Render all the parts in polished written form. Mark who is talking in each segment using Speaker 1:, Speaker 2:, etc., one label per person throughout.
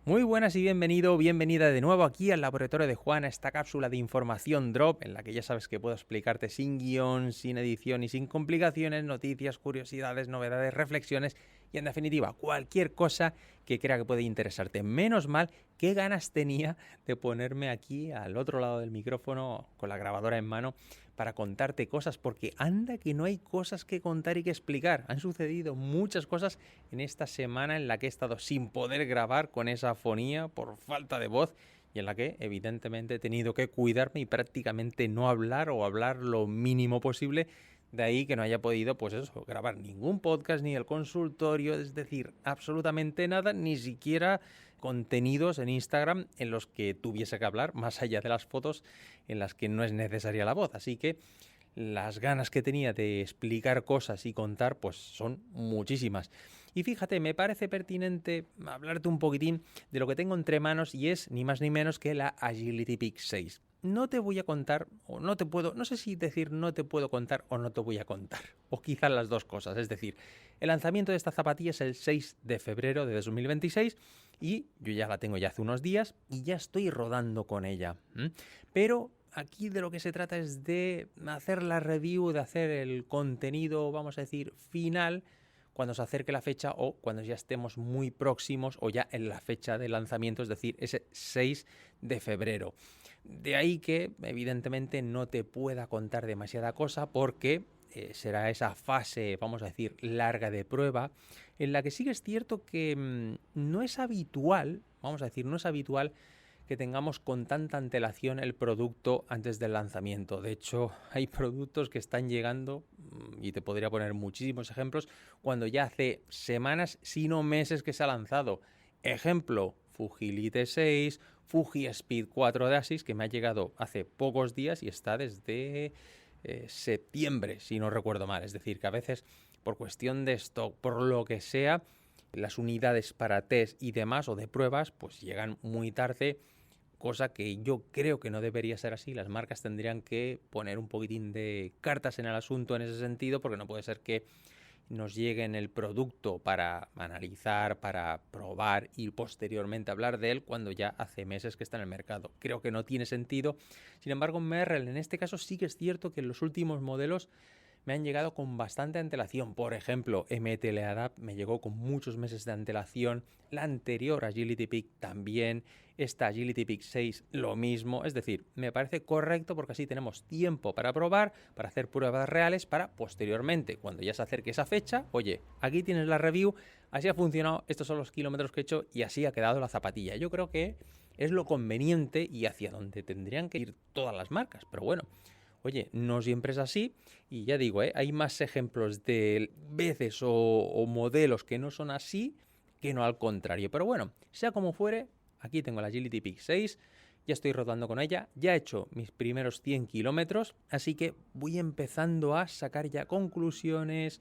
Speaker 1: Muy buenas y bienvenido, bienvenida de nuevo aquí al laboratorio de Juan, a esta cápsula de información drop en la que ya sabes que puedo explicarte sin guión, sin edición y sin complicaciones, noticias, curiosidades, novedades, reflexiones y en definitiva cualquier cosa que crea que puede interesarte. Menos mal, qué ganas tenía de ponerme aquí al otro lado del micrófono con la grabadora en mano para contarte cosas, porque anda que no hay cosas que contar y que explicar. Han sucedido muchas cosas en esta semana en la que he estado sin poder grabar con esa afonía por falta de voz y en la que evidentemente he tenido que cuidarme y prácticamente no hablar o hablar lo mínimo posible. De ahí que no haya podido, pues eso, grabar ningún podcast ni el consultorio, es decir, absolutamente nada, ni siquiera contenidos en Instagram en los que tuviese que hablar, más allá de las fotos en las que no es necesaria la voz. Así que las ganas que tenía de explicar cosas y contar, pues son muchísimas. Y fíjate, me parece pertinente hablarte un poquitín de lo que tengo entre manos y es ni más ni menos que la Agility Peak 6. No te voy a contar, o no te puedo, no sé si decir no te puedo contar o no te voy a contar, o quizás las dos cosas. Es decir, el lanzamiento de esta zapatilla es el 6 de febrero de 2026 y yo ya la tengo ya hace unos días y ya estoy rodando con ella. Pero aquí de lo que se trata es de hacer la review, de hacer el contenido, vamos a decir, final, cuando se acerque la fecha o cuando ya estemos muy próximos o ya en la fecha de lanzamiento, es decir, ese 6 de febrero. De ahí que, evidentemente, no te pueda contar demasiada cosa porque será esa fase, vamos a decir, larga de prueba, en la que sí que es cierto que no es habitual, vamos a decir, no es habitual que tengamos con tanta antelación el producto antes del lanzamiento. De hecho, hay productos que están llegando, y te podría poner muchísimos ejemplos, cuando ya hace semanas, si no meses que se ha lanzado. Ejemplo, Fuji Lite 6, Fuji Speed 4 de Asus, que me ha llegado hace pocos días y está desde septiembre, si no recuerdo mal. Es decir, que a veces, por cuestión de stock, por lo que sea, las unidades para test y demás o de pruebas, pues llegan muy tarde, cosa que yo creo que no debería ser así. Las marcas tendrían que poner un poquitín de cartas en el asunto en ese sentido, porque no puede ser que nos lleguen el producto para analizar, para probar y posteriormente hablar de él cuando ya hace meses que está en el mercado. Creo que no tiene sentido. Sin embargo, Merrell en este caso sí que es cierto que en los últimos modelos me han llegado con bastante antelación. Por ejemplo, MTL Adapt me llegó con muchos meses de antelación. La anterior Agility Peak también. Esta Agility Peak 6 lo mismo. Es decir, me parece correcto porque así tenemos tiempo para probar, para hacer pruebas reales, para posteriormente, cuando ya se acerque esa fecha, oye, aquí tienes la review, así ha funcionado, estos son los kilómetros que he hecho y así ha quedado la zapatilla. Yo creo que es lo conveniente y hacia donde tendrían que ir todas las marcas. Pero bueno, oye, no siempre es así y ya digo, hay más ejemplos de veces o modelos que no son así que no al contrario. Pero bueno, sea como fuere, aquí tengo la Agility Peak 6, ya estoy rodando con ella, ya he hecho mis primeros 100 kilómetros, así que voy empezando a sacar ya conclusiones,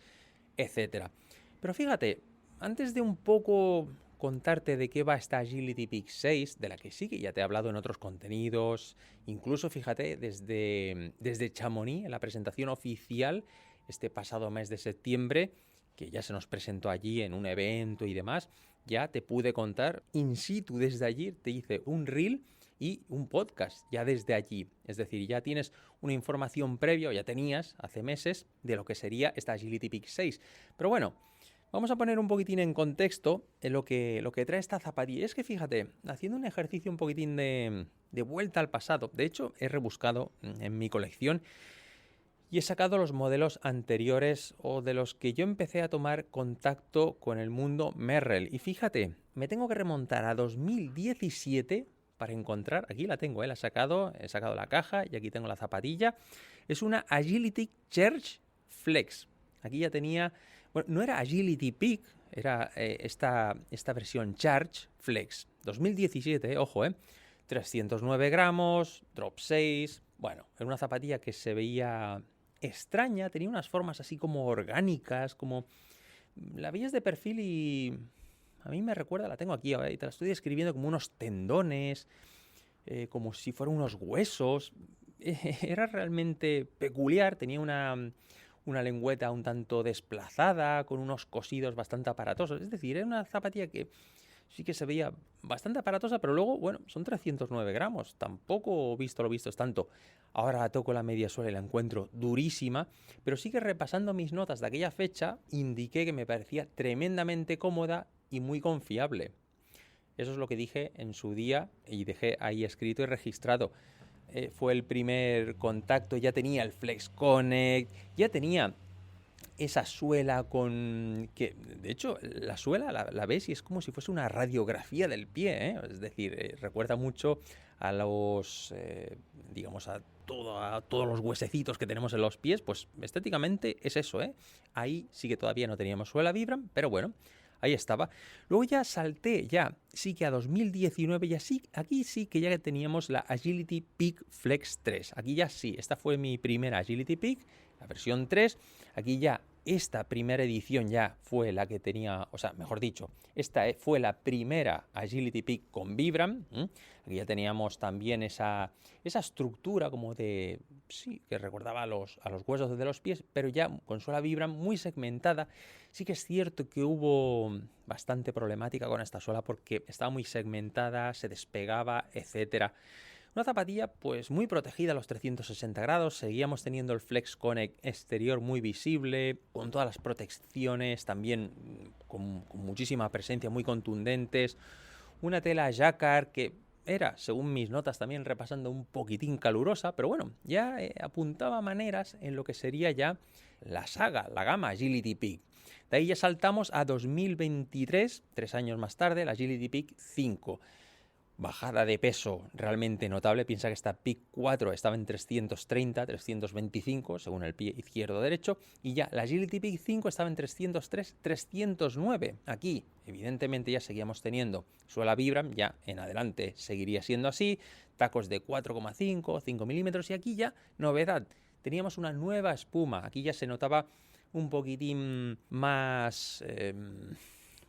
Speaker 1: etcétera. Pero fíjate, antes de un poco contarte de qué va esta Agility Peak 6, de la que sí que ya te he hablado en otros contenidos, incluso fíjate desde Chamonix, en la presentación oficial, este pasado mes de septiembre, que ya se nos presentó allí en un evento y demás, ya te pude contar in situ desde allí, te hice un reel y un podcast ya desde allí. Es decir, ya tienes una información previa, o ya tenías hace meses, de lo que sería esta Agility Peak 6. Pero bueno, vamos a poner un poquitín en contexto en lo que trae esta zapatilla. Es que fíjate, haciendo un ejercicio un poquitín de vuelta al pasado, de hecho he rebuscado en mi colección y he sacado los modelos anteriores o de los que yo empecé a tomar contacto con el mundo Merrell. Y fíjate, me tengo que remontar a 2017 para encontrar, aquí la tengo, he sacado la caja y aquí tengo la zapatilla. Es una Agility Charge Flex. Aquí ya tenía, bueno, no era Agility Peak, era esta versión Charge Flex. 2017, ojo, 309 gramos, drop 6. Bueno, era una zapatilla que se veía extraña, tenía unas formas así como orgánicas, como la veías de perfil y a mí me recuerda, la tengo aquí ahora y te la estoy describiendo como unos tendones, como si fueran unos huesos. Era realmente peculiar, tenía una lengüeta un tanto desplazada, con unos cosidos bastante aparatosos. Es decir, era una zapatilla que sí que se veía bastante aparatosa, pero luego, bueno, son 309 gramos. Tampoco visto lo visto es tanto. Ahora toco la media suela y la encuentro durísima, pero sí que repasando mis notas de aquella fecha, indiqué que me parecía tremendamente cómoda y muy confiable. Eso es lo que dije en su día y dejé ahí escrito y registrado. Fue el primer contacto, ya tenía el Flex Connect, ya tenía esa suela con... que de hecho la suela la ves y es como si fuese una radiografía del pie, ¿eh? Es decir, recuerda mucho a los, digamos, a todos los huesecitos que tenemos en los pies, pues estéticamente es eso, ¿eh? Ahí sí que todavía no teníamos suela Vibram, pero bueno, ahí estaba. Luego ya salté, ya sí que a 2019, ya sí, aquí sí que ya teníamos la Agility Peak Flex 3. Aquí ya sí, esta fue mi primera Agility Peak, la versión 3. Aquí ya esta primera edición ya fue la que tenía, o sea, mejor dicho, esta fue la primera Agility Peak con Vibram. Aquí ya teníamos también esa estructura como de, sí, que recordaba a los huesos de los pies, pero ya con suela Vibram muy segmentada. Sí que es cierto que hubo bastante problemática con esta suela porque estaba muy segmentada, se despegaba, etcétera. Una zapatilla pues muy protegida a los 360 grados, seguíamos teniendo el Flex Connect exterior muy visible, con todas las protecciones también con muchísima presencia, muy contundentes, una tela jacquard que era, según mis notas también repasando, un poquitín calurosa, pero bueno, ya apuntaba maneras en lo que sería ya la saga, la gama Agility Peak. De ahí ya saltamos a 2023, 3 años más tarde, la Agility Peak 5. Bajada de peso realmente notable. Piensa que esta Peak 4 estaba en 330, 325 según el pie izquierdo o derecho, y ya la Agility Peak 5 estaba en 303, 309. Aquí evidentemente ya seguíamos teniendo suela Vibram, ya en adelante seguiría siendo así, tacos de 4,5, 5 milímetros, y aquí ya novedad, teníamos una nueva espuma. Aquí ya se notaba un poquitín más,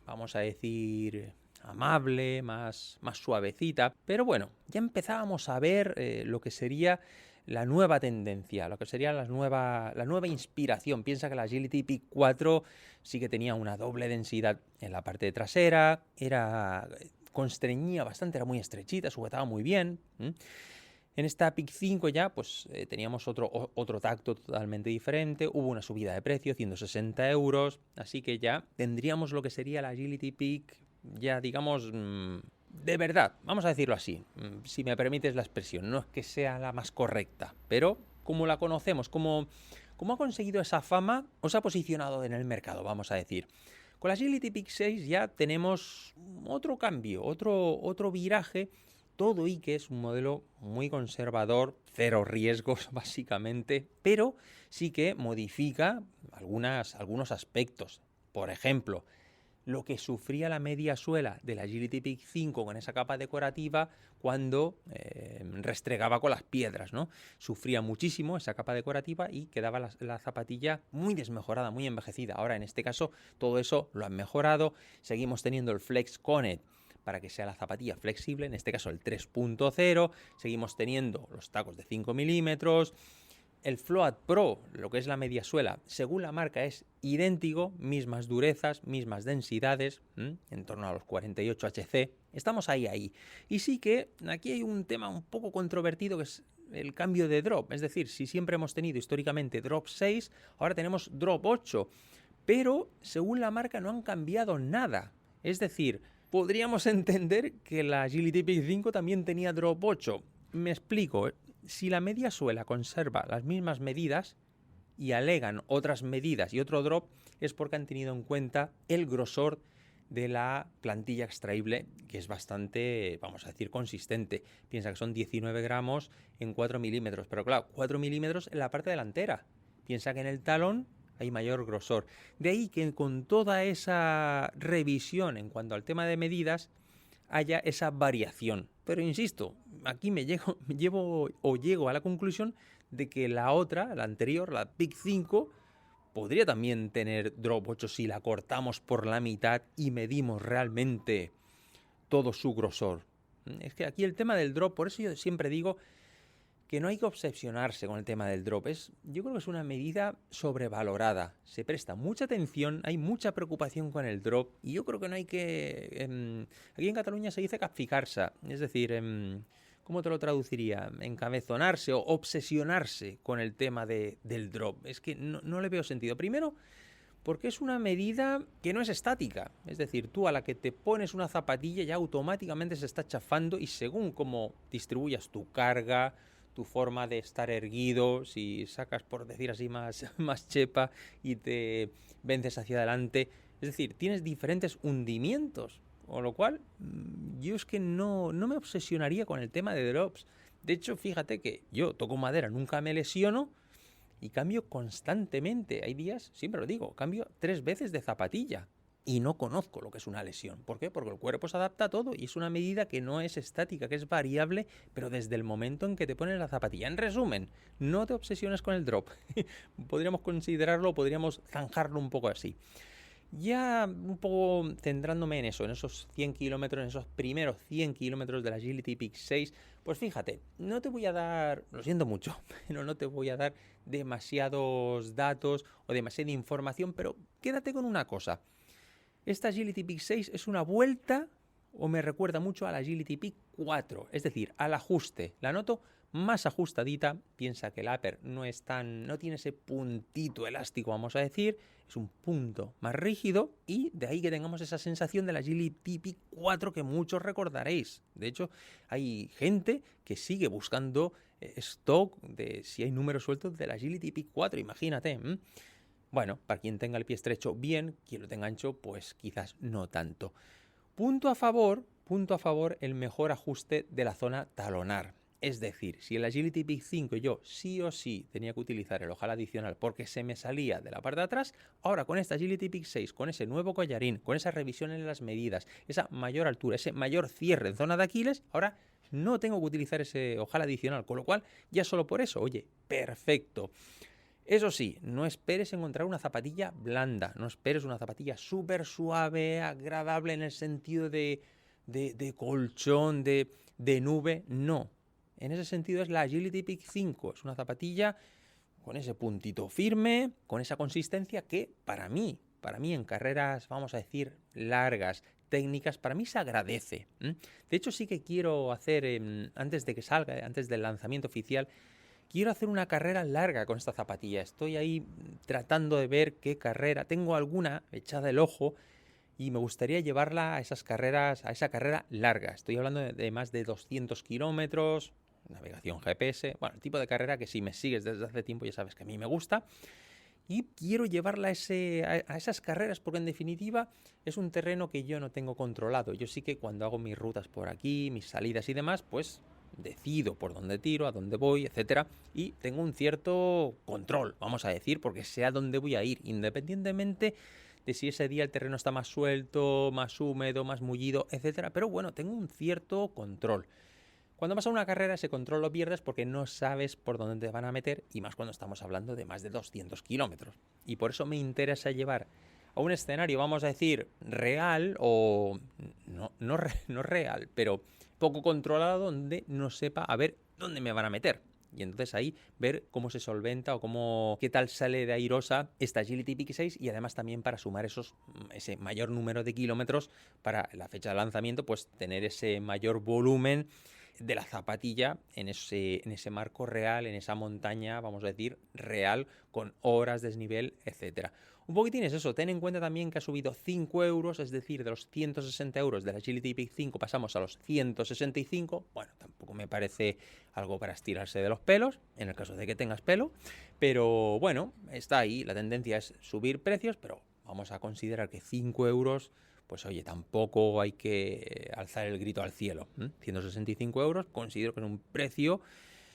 Speaker 1: vamos a decir, amable, más suavecita, pero bueno, ya empezábamos a ver lo que sería la nueva tendencia, lo que sería la nueva inspiración. Piensa que la Agility Peak 4 sí que tenía una doble densidad en la parte trasera, constreñía bastante, era muy estrechita, sujetaba muy bien. En esta Peak 5 ya pues teníamos otro tacto totalmente diferente, hubo una subida de precio, 160 euros, así que ya tendríamos lo que sería la Agility Peak ya digamos de verdad, vamos a decirlo así, si me permites la expresión, no es que sea la más correcta, pero como la conocemos, como ha conseguido esa fama o se ha posicionado en el mercado, vamos a decir. Con la Agility Peak 6 ya tenemos otro cambio, otro viraje, todo y que es un modelo muy conservador, cero riesgos básicamente, pero sí que modifica algunos aspectos. Por ejemplo, lo que sufría la media suela de la Agility Peak 5 con esa capa decorativa cuando restregaba con las piedras, ¿no? Sufría muchísimo esa capa decorativa y quedaba la zapatilla muy desmejorada, muy envejecida. Ahora, en este caso, todo eso lo han mejorado. Seguimos teniendo el Flex Connect para que sea la zapatilla flexible, en este caso el 3.0. Seguimos teniendo los tacos de 5 milímetros. El Float Pro, lo que es la media suela, según la marca es idéntico, mismas durezas, mismas densidades, en torno a los 48 HC. Estamos ahí. Y sí que aquí hay un tema un poco controvertido que es el cambio de drop. Es decir, si siempre hemos tenido históricamente drop 6, ahora tenemos drop 8. Pero según la marca no han cambiado nada. Es decir, podríamos entender que la Agility Peak 5 también tenía drop 8. Me explico. Si la media suela conserva las mismas medidas y alegan otras medidas y otro drop, es porque han tenido en cuenta el grosor de la plantilla extraíble, que es bastante, vamos a decir, consistente. Piensa que son 19 gramos en 4 milímetros, pero claro, 4 milímetros en la parte delantera. Piensa que en el talón hay mayor grosor. De ahí que con toda esa revisión en cuanto al tema de medidas, haya esa variación. Pero insisto, aquí llego a la conclusión de que la otra, la anterior, la Peak 5, podría también tener drop 8 si la cortamos por la mitad y medimos realmente todo su grosor. Es que aquí el tema del drop, por eso yo siempre digo que no hay que obsesionarse con el tema del drop. Yo creo que es una medida sobrevalorada. Se presta mucha atención, hay mucha preocupación con el drop y yo creo que no hay que... aquí en Cataluña se dice capficar-se, es decir, ¿cómo te lo traduciría? Encabezonarse o obsesionarse con el tema del drop. Es que no le veo sentido. Primero, porque es una medida que no es estática. Es decir, tú a la que te pones una zapatilla ya automáticamente se está chafando y según cómo distribuyas tu carga, tu forma de estar erguido, si sacas, por decir así, más chepa y te vences hacia adelante. Es decir, tienes diferentes hundimientos. Con lo cual, yo es que no me obsesionaría con el tema de drops. De hecho, fíjate que yo toco madera, nunca me lesiono y cambio constantemente. Hay días, siempre lo digo, cambio 3 veces de zapatilla y no conozco lo que es una lesión. ¿Por qué? Porque el cuerpo se adapta a todo y es una medida que no es estática, que es variable, pero desde el momento en que te pones la zapatilla. En resumen, no te obsesiones con el drop. Podríamos considerarlo, podríamos zanjarlo un poco así. Ya un poco centrándome en eso, en esos 100 kilómetros, en esos primeros 100 kilómetros de la Agility Peak 6, pues fíjate, no te voy a dar, lo siento mucho, pero no te voy a dar demasiados datos o demasiada información, pero quédate con una cosa. Esta Agility Peak 6 es una vuelta o me recuerda mucho a la Agility Peak 4, es decir, al ajuste. La noto más ajustadita, piensa que el upper no tiene ese puntito elástico, vamos a decir, es un punto más rígido y de ahí que tengamos esa sensación de la Agility Peak 4 que muchos recordaréis. De hecho, hay gente que sigue buscando stock de si hay números sueltos de la Agility Peak 4, imagínate. Bueno, para quien tenga el pie estrecho, bien, quien lo tenga ancho, pues quizás no tanto. Punto a favor, el mejor ajuste de la zona talonar. Es decir, si en la Agility Peak 5 yo sí o sí tenía que utilizar el ojal adicional porque se me salía de la parte de atrás, ahora con esta Agility Peak 6, con ese nuevo collarín, con esa revisión en las medidas, esa mayor altura, ese mayor cierre en zona de Aquiles, ahora no tengo que utilizar ese ojal adicional, con lo cual ya solo por eso, oye, perfecto. Eso sí, no esperes encontrar una zapatilla blanda, no esperes una zapatilla súper suave, agradable en el sentido de colchón, de nube, no. En ese sentido es la Agility Peak 5, es una zapatilla con ese puntito firme, con esa consistencia que para mí en carreras, vamos a decir, largas, técnicas, para mí se agradece. De hecho sí que quiero hacer, antes de que salga, antes del lanzamiento oficial, quiero hacer una carrera larga con esta zapatilla. Estoy ahí tratando de ver qué carrera. Tengo alguna echada el ojo y me gustaría llevarla a esas carreras, a esa carrera larga. Estoy hablando de más de 200 kilómetros, navegación GPS. Bueno, el tipo de carrera que si me sigues desde hace tiempo ya sabes que a mí me gusta. Y quiero llevarla a esas carreras porque en definitiva es un terreno que yo no tengo controlado. Yo sí que cuando hago mis rutas por aquí, mis salidas y demás, pues decido por dónde tiro, a dónde voy, etcétera, y tengo un cierto control, vamos a decir, porque sé a dónde voy a ir, independientemente de si ese día el terreno está más suelto, más húmedo, más mullido, etcétera, pero bueno, tengo un cierto control. Cuando vas a una carrera ese control lo pierdes porque no sabes por dónde te van a meter y más cuando estamos hablando de más de 200 kilómetros. Y por eso me interesa llevar a un escenario, vamos a decir, real o no real, pero poco controlado donde no sepa a ver dónde me van a meter. Y entonces ahí ver cómo se solventa o qué tal sale de airosa esta Agility Peak 6 y además también para sumar ese mayor número de kilómetros para la fecha de lanzamiento, pues tener ese mayor volumen de la zapatilla en ese marco real, en esa montaña, vamos a decir, real, con horas, desnivel, etcétera. Un poquitín es eso, ten en cuenta también que ha subido 5 euros, es decir, de los 160 euros de la Agility Peak 5 pasamos a los 165, bueno, tampoco me parece algo para estirarse de los pelos, en el caso de que tengas pelo, pero bueno, está ahí, la tendencia es subir precios, pero vamos a considerar que 5 euros... pues oye, tampoco hay que alzar el grito al cielo. 165 euros considero que es un precio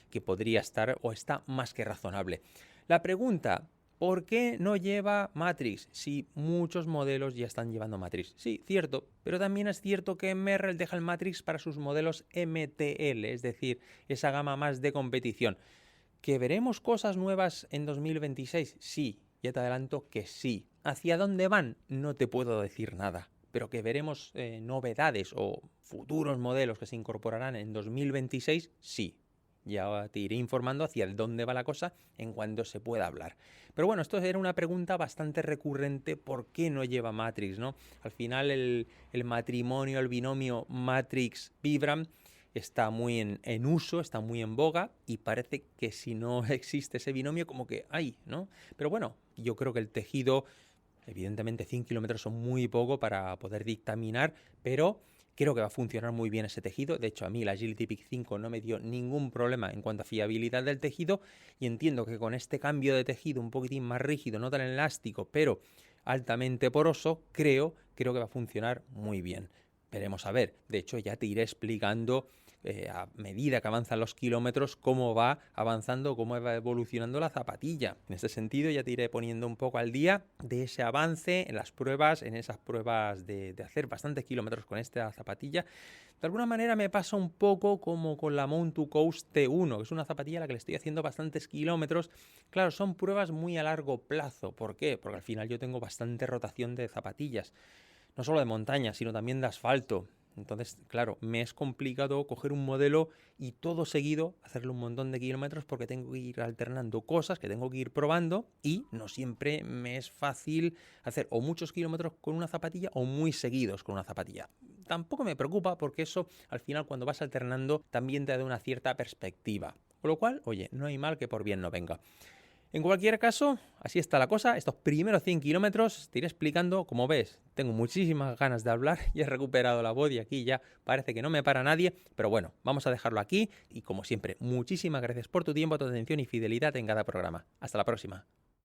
Speaker 1: que podría estar o está más que razonable. La pregunta, ¿por qué no lleva Matrix? Si muchos modelos ya están llevando Matrix. Sí, cierto, pero también es cierto que Merrell deja el Matrix para sus modelos MTL, es decir, esa gama más de competición. ¿Que veremos cosas nuevas en 2026? Sí, ya te adelanto que sí. ¿Hacia dónde van? No te puedo decir nada. Pero que veremos novedades o futuros modelos que se incorporarán en 2026, sí. Ya te iré informando hacia dónde va la cosa en cuanto se pueda hablar. Pero bueno, esto era una pregunta bastante recurrente, ¿por qué no lleva Matrix, no? Al final el matrimonio, el binomio Matrix-Vibram está muy en uso, está muy en boga y parece que si no existe ese binomio como que hay, ¿no? Pero bueno, yo creo que el tejido, evidentemente 100 kilómetros son muy poco para poder dictaminar, pero creo que va a funcionar muy bien ese tejido. De hecho, a mí la Agility Peak 5 no me dio ningún problema en cuanto a fiabilidad del tejido y entiendo que con este cambio de tejido un poquitín más rígido, no tan elástico, pero altamente poroso, creo que va a funcionar muy bien. Veremos a ver. De hecho, ya te iré explicando a medida que avanzan los kilómetros cómo va avanzando, cómo va evolucionando la zapatilla. En este sentido ya te iré poniendo un poco al día de ese avance en las pruebas, en esas pruebas de hacer bastantes kilómetros con esta zapatilla. De alguna manera me pasa un poco como con la Mount2 Coast T1, que es una zapatilla a la que le estoy haciendo bastantes kilómetros. Claro, son pruebas muy a largo plazo. ¿Por qué? Porque al final yo tengo bastante rotación de zapatillas. No solo de montaña, sino también de asfalto. Entonces, claro, me es complicado coger un modelo y todo seguido hacerle un montón de kilómetros porque tengo que ir alternando cosas que tengo que ir probando y no siempre me es fácil hacer o muchos kilómetros con una zapatilla o muy seguidos con una zapatilla. Tampoco me preocupa porque eso al final cuando vas alternando también te da una cierta perspectiva. Con lo cual, oye, no hay mal que por bien no venga. En cualquier caso, así está la cosa. Estos primeros 100 kilómetros te iré explicando. Como ves, tengo muchísimas ganas de hablar y he recuperado la voz y aquí ya parece que no me para nadie. Pero bueno, vamos a dejarlo aquí y como siempre, muchísimas gracias por tu tiempo, tu atención y fidelidad en cada programa. Hasta la próxima.